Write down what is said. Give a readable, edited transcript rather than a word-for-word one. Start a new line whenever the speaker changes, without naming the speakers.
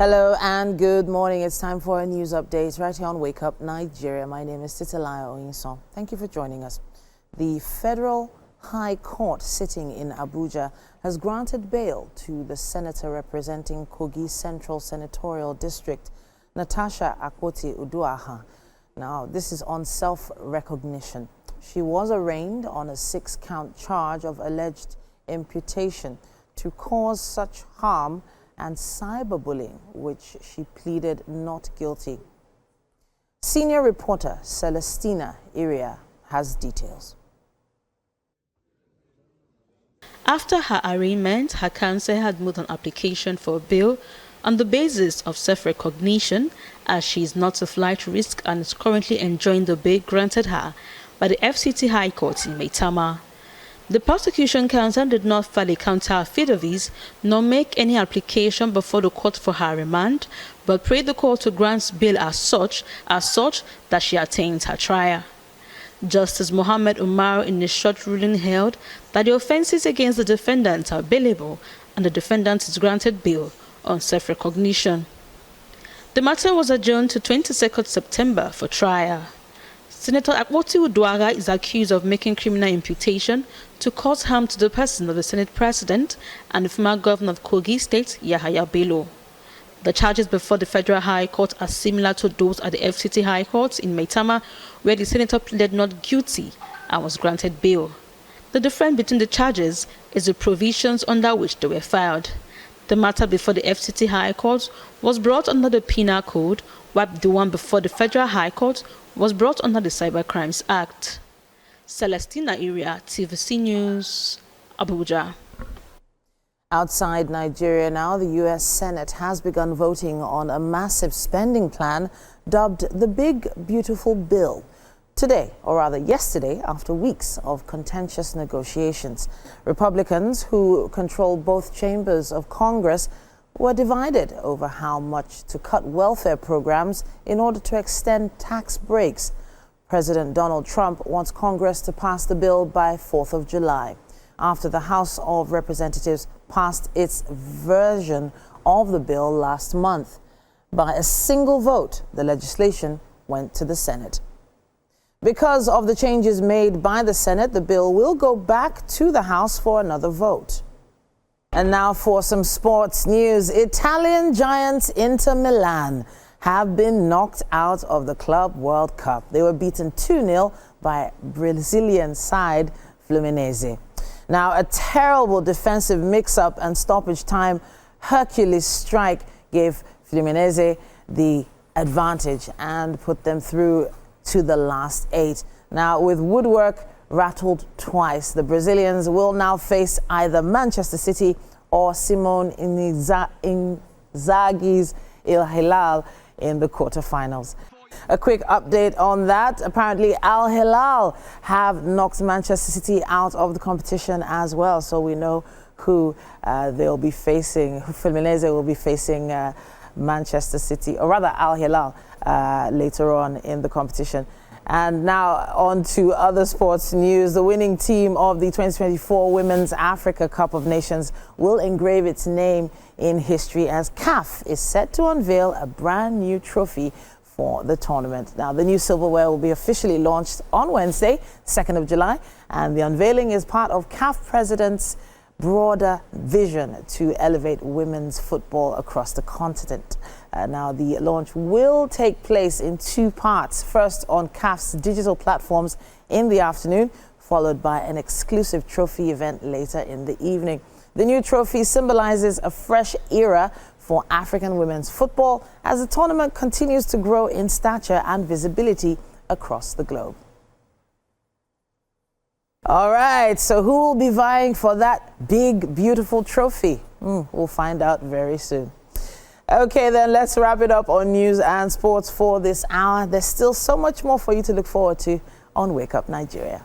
Hello and good morning. It's time for a news update right here on Wake Up Nigeria. My name is Titilaya Oyinson. Thank you for joining us. The Federal High Court sitting in Abuja has granted bail to the senator representing Kogi Central Senatorial District, Natasha Akpoti-Udauaghan. Now, this is on self-recognition. She was arraigned on a 6-count charge of alleged imputation to cause such harm and cyberbullying, which she pleaded not guilty. Senior reporter Celestina Iria has details.
After her arraignment, her counsel had moved an application for bail on the basis of self-recognition, as she is not a flight risk and is currently enjoying the bail granted her by the FCT High Court in Maitama. The prosecution counsel did not file a counter affidavit nor make any application before the court for her remand, but prayed the court to grant bail as such that she attains her trial. Justice Mohammed Umar in a short ruling held that the offences against the defendant are bailable and the defendant is granted bail on self-recognition. The matter was adjourned to 22nd September for trial. Senator Akpoti-Udauaghan is accused of making criminal imputation to cause harm to the person of the Senate President and the former governor of Kogi State, Yahaya Bello. The charges before the Federal High Court are similar to those at the FCT High Court in Maitama, where the senator pleaded not guilty and was granted bail. The difference between the charges is the provisions under which they were filed. The matter before the FCT High Court was brought under the Penal Code, while the one before the Federal High Court was brought under the Cybercrimes Act. Celestina Iria, TVC News, Abuja.
Outside Nigeria now, the U.S. Senate has begun voting on a massive spending plan dubbed the Big Beautiful Bill. Today, or rather yesterday, after weeks of contentious negotiations, Republicans who control both chambers of Congress were divided over how much to cut welfare programs in order to extend tax breaks. President Donald Trump wants Congress to pass the bill by 4th of July, after the House of Representatives passed its version of the bill last month. By a single vote, the legislation went to the Senate. Because of the changes made by the Senate, the bill will go back to the House for another vote. And now for some sports news. Italian giants Inter Milan have been knocked out of the Club World Cup. They were beaten 2-0 by Brazilian side Fluminense. Now, a terrible defensive mix-up and stoppage time Hercules strike gave Fluminense the advantage and put them through to the last 8. Now, with woodwork rattled twice, the Brazilians will now face either Manchester City or Simone Inzaghi's Al Hilal in the quarterfinals. A quick update on that. Apparently, Al Hilal have knocked Manchester City out of the competition as well. So we know who they'll be facing. Fluminense will be facing Manchester City, or rather Al Hilal, later on in the competition. And now on to other sports news. The winning team of the 2024 Women's Africa Cup of Nations will engrave its name in history as CAF is set to unveil a brand new trophy for the tournament. Now, the new silverware will be officially launched on Wednesday, 2nd of July, and the unveiling is part of CAF President's broader vision to elevate women's football across the continent. Now, the launch will take place in 2 parts. First, on CAF's digital platforms in the afternoon, followed by an exclusive trophy event later in the evening. The new trophy symbolizes a fresh era for African women's football as the tournament continues to grow in stature and visibility across the globe. All right, so who will be vying for that big, beautiful trophy? We'll find out very soon. Okay, then let's wrap it up on news and sports for this hour. There's still so much more for you to look forward to on Wake Up Nigeria.